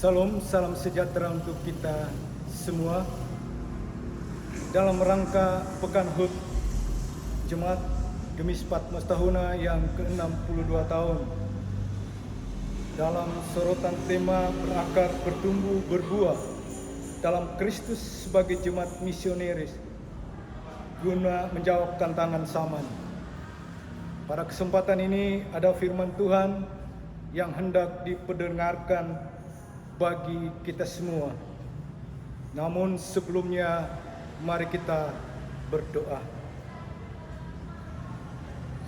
Salam, salam sejahtera untuk kita semua. Dalam rangka Pekan HUT Jemaat Gemis Patmos Tahuna yang ke-62 tahun, dalam sorotan tema berakar, bertumbuh, berbuah dalam Kristus sebagai jemaat misioneris guna menjawab tantangan zaman. Pada kesempatan ini ada firman Tuhan yang hendak diperdengarkan bagi kita semua. Namun sebelumnya mari kita berdoa.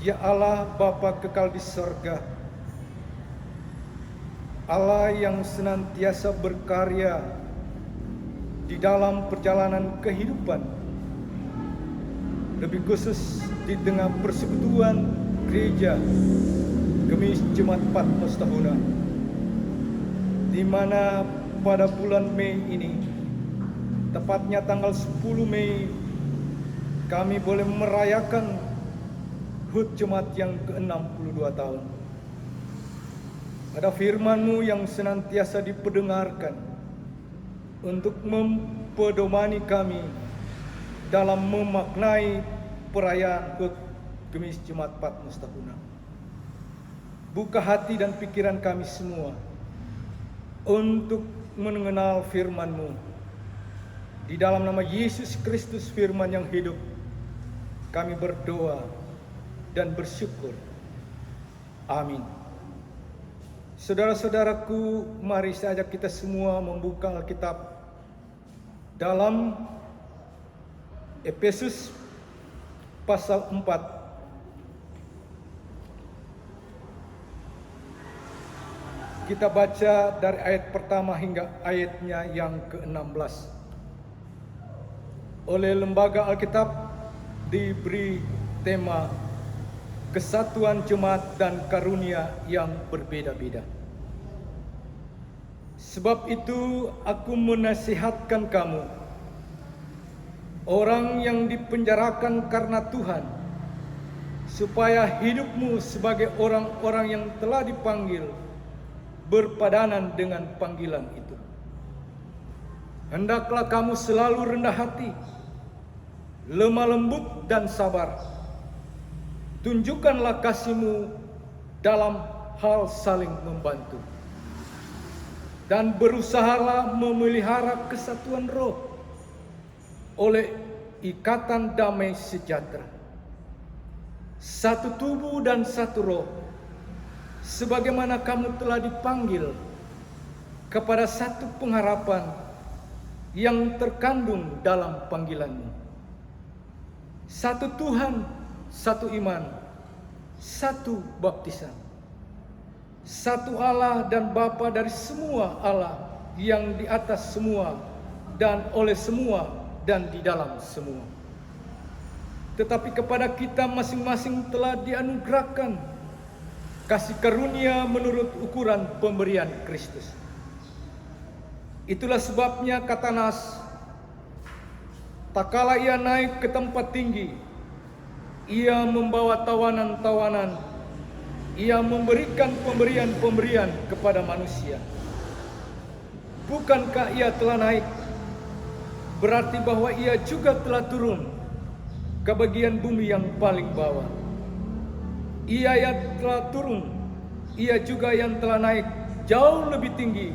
Ya Allah Bapa kekal di sorga, Allah yang senantiasa berkarya di dalam perjalanan kehidupan, lebih khusus di tengah persekutuan gereja Gemis Jemaat Patmos Tahuna, di mana pada bulan Mei ini, tepatnya tanggal 10 Mei, kami boleh merayakan HUT Jemaat yang ke-62 tahun. Ada firman-Mu yang senantiasa diperdengarkan untuk mempedomani kami dalam memaknai perayaan HUT Gemis Jemaat Patmos Tahuna. Buka hati dan pikiran kami semua untuk mengenal firman-Mu. Di dalam nama Yesus Kristus, firman yang hidup, kami berdoa dan bersyukur. Amin. Saudara-saudaraku, mari saja kita semua membuka Alkitab dalam Efesus pasal 4. Kita baca dari ayat pertama hingga ayatnya yang ke-16. Oleh Lembaga Alkitab diberi tema Kesatuan Jemaat dan Karunia yang Berbeda-beda. Sebab itu aku menasihatkan kamu, orang yang dipenjarakan karena Tuhan, supaya hidupmu sebagai orang-orang yang telah dipanggil berpadanan dengan panggilan itu. Hendaklah kamu selalu rendah hati, lemah lembut dan sabar. Tunjukkanlah kasih-Mu dalam hal saling membantu. Dan berusahalah memelihara kesatuan roh oleh ikatan damai sejahtera. Satu tubuh dan satu roh, sebagaimana kamu telah dipanggil kepada satu pengharapan yang terkandung dalam panggilan-Mu. Satu Tuhan, satu iman, satu baptisan. Satu Allah dan Bapa dari semua Allah, yang di atas semua dan oleh semua dan di dalam semua. Tetapi kepada kita masing-masing telah dianugerahkan kasih karunia menurut ukuran pemberian Kristus. Itulah sebabnya kata Nas, tak kala ia naik ke tempat tinggi, ia membawa tawanan-tawanan, ia memberikan pemberian-pemberian kepada manusia. Bukankah ia telah naik, berarti bahwa ia juga telah turun ke bagian bumi yang paling bawah. Ia yang telah turun, ia juga yang telah naik jauh lebih tinggi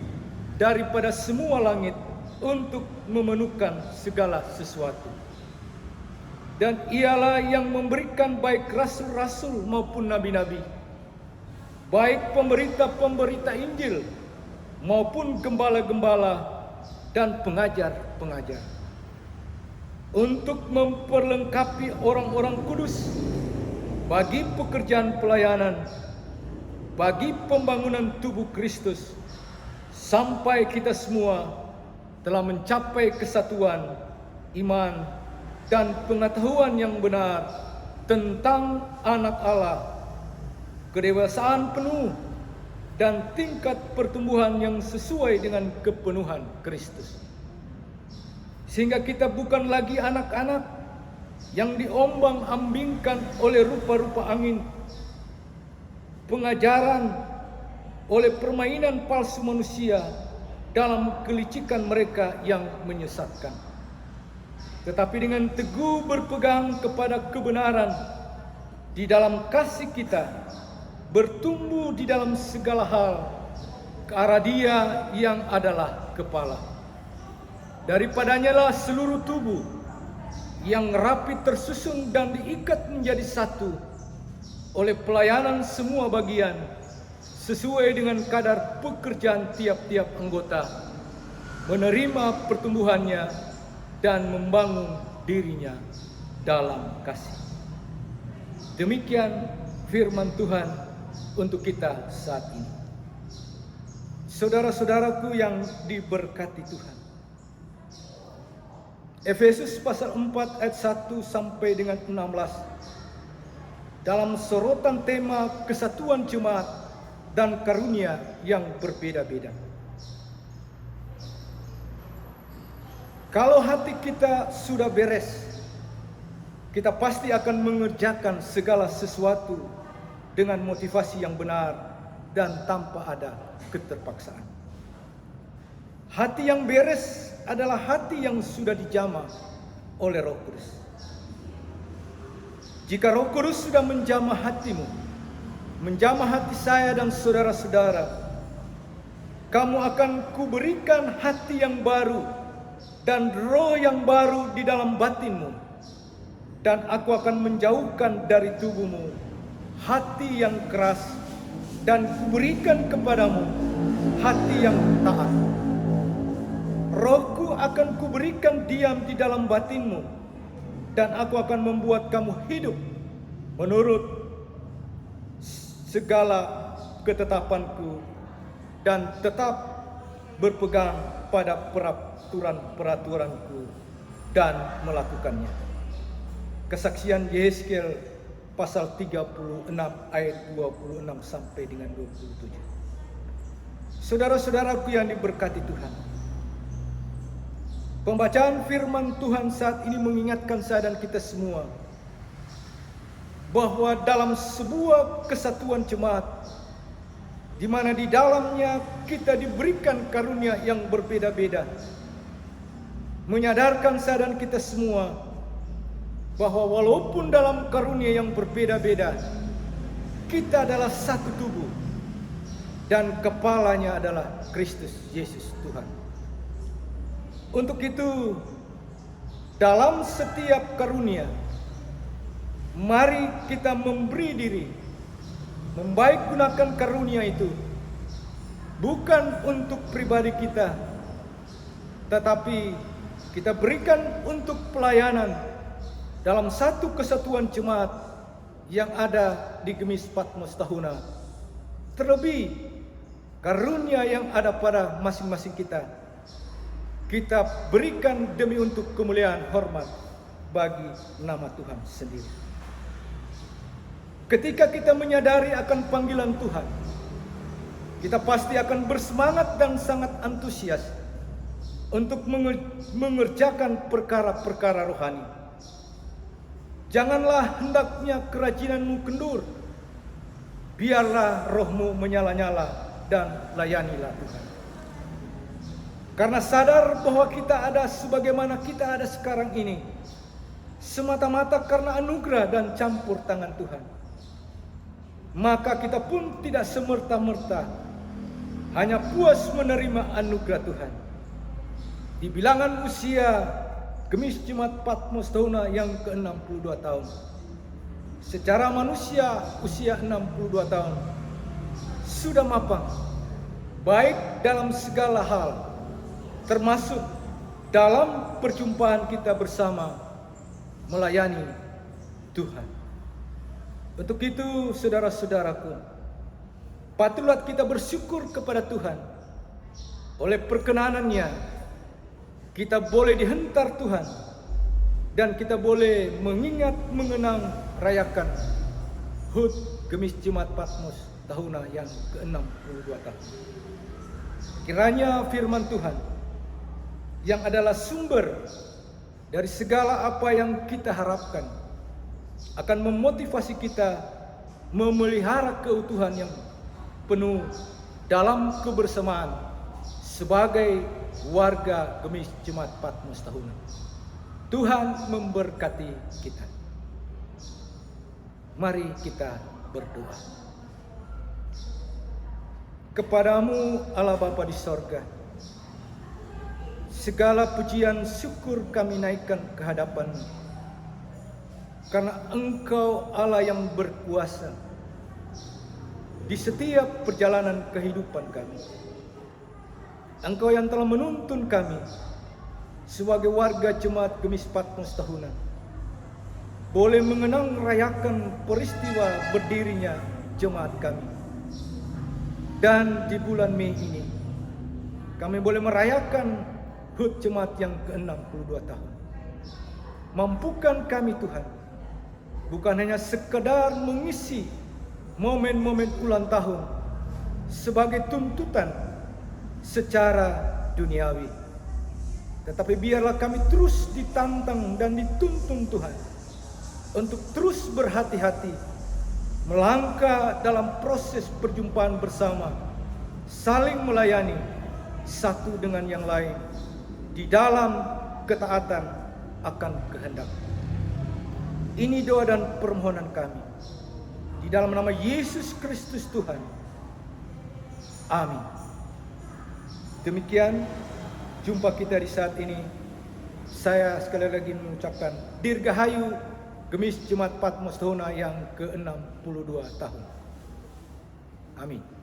daripada semua langit untuk memenuhkan segala sesuatu. Dan ialah yang memberikan baik rasul-rasul maupun nabi-nabi, baik pemberita-pemberita Injil maupun gembala-gembala dan pengajar-pengajar, untuk memperlengkapi orang-orang kudus bagi pekerjaan pelayanan, bagi pembangunan tubuh Kristus, sampai kita semua telah mencapai kesatuan iman dan pengetahuan yang benar tentang Anak Allah, kedewasaan penuh dan tingkat pertumbuhan yang sesuai dengan kepenuhan Kristus. Sehingga kita bukan lagi anak-anak yang diombang-ambingkan oleh rupa-rupa angin, pengajaran, oleh permainan palsu manusia dalam kelicikan mereka yang menyesatkan. Tetapi dengan teguh berpegang kepada kebenaran di dalam kasih kita, bertumbuh di dalam segala hal ke arah Dia yang adalah kepala. Daripadanya lah seluruh tubuh yang rapi tersusun dan diikat menjadi satu oleh pelayanan semua bagian sesuai dengan kadar pekerjaan tiap-tiap anggota, menerima pertumbuhannya dan membangun dirinya dalam kasih. Demikian firman Tuhan untuk kita saat ini. Saudara-saudaraku yang diberkati Tuhan, Efesus pasal 4 ayat 1 sampai dengan 16 dalam sorotan tema kesatuan jemaat dan karunia yang berbeda-beda. Kalau hati kita sudah beres, kita pasti akan mengerjakan segala sesuatu dengan motivasi yang benar dan tanpa ada keterpaksaan. Hati yang beres adalah hati yang sudah dijamah oleh Roh Kudus. Jika Roh Kudus sudah menjamah hatimu, menjamah hati saya dan saudara-saudara, kamu akan kuberikan hati yang baru dan roh yang baru di dalam batinmu, dan aku akan menjauhkan dari tubuhmu hati yang keras, dan kuberikan kepadamu hati yang taat. Rohku akan kuberikan diam di dalam batinmu, dan aku akan membuat kamu hidup menurut segala ketetapanku dan tetap berpegang pada peraturan-peraturanku dan melakukannya. Kesaksian Yehezkiel pasal 36 ayat 26 sampai dengan 27. Saudara-saudaraku yang diberkati Tuhan, pembacaan firman Tuhan saat ini mengingatkan saya dan kita semua bahwa dalam sebuah kesatuan jemaat, di mana di dalamnya kita diberikan karunia yang berbeda-beda, menyadarkan saya dan kita semua bahwa walaupun dalam karunia yang berbeda-beda, kita adalah satu tubuh dan kepalanya adalah Kristus Yesus Tuhan. Untuk itu, dalam setiap karunia, mari kita memberi diri, membaik gunakan karunia itu, bukan untuk pribadi kita, tetapi kita berikan untuk pelayanan dalam satu kesatuan jemaat yang ada di Gemis Patmos Tahuna. Terlebih karunia yang ada pada masing-masing kita, kita berikan demi untuk kemuliaan hormat bagi nama Tuhan sendiri. Ketika kita menyadari akan panggilan Tuhan, kita pasti akan bersemangat dan sangat antusias untuk mengerjakan perkara-perkara rohani. Janganlah hendaknya kerajinanmu kendur, biarlah rohmu menyala-nyala dan layanilah Tuhan. Karena sadar bahwa kita ada sebagaimana kita ada sekarang ini, semata-mata karena anugerah dan campur tangan Tuhan, maka kita pun tidak semerta-merta hanya puas menerima anugerah Tuhan. Di bilangan usia Gemis Jemaat Patmos Tahuna yang ke-62 tahun, secara manusia usia 62 tahun, sudah mapan, baik dalam segala hal, termasuk dalam perjumpaan kita bersama melayani Tuhan. Untuk itu, saudara-saudaraku, patutlah kita bersyukur kepada Tuhan. Oleh perkenanannya, kita boleh dihentar Tuhan, dan kita boleh mengingat, mengenang, rayakan HUT Gemis Jemaat Patmos Tahuna yang ke-62 tahun. Kiranya firman Tuhan yang adalah sumber dari segala apa yang kita harapkan akan memotivasi kita memelihara keutuhan yang penuh dalam kebersamaan sebagai warga Gemis Jemaat Patmos Tahunan. Tuhan memberkati kita. Mari kita berdoa. Kepadamu Allah Bapa di sorga, segala pujian syukur kami naikkan ke hadapan-Mu, karena Engkau Allah yang berkuasa di setiap perjalanan kehidupan kami. Engkau yang telah menuntun kami sebagai warga Jemaat Gemis Patmos Tahunan boleh mengenang rayakan peristiwa berdirinya jemaat kami. Dan di bulan Mei ini kami boleh merayakan HUT jemaat yang ke-62 tahun. Mampukan kami Tuhan, bukan hanya sekedar mengisi momen-momen ulang tahun sebagai tuntutan secara duniawi, tetapi biarlah kami terus ditantang dan dituntun Tuhan untuk terus berhati-hati melangkah dalam proses perjumpaan bersama, saling melayani satu dengan yang lain di dalam ketaatan akan kehendak. Ini doa dan permohonan kami di dalam nama Yesus Kristus Tuhan. Amin. Demikian jumpa kita di saat ini. Saya sekali lagi mengucapkan Dirgahayu Gemis Jemaat Patmos Tahunan yang ke-62 tahun. Amin.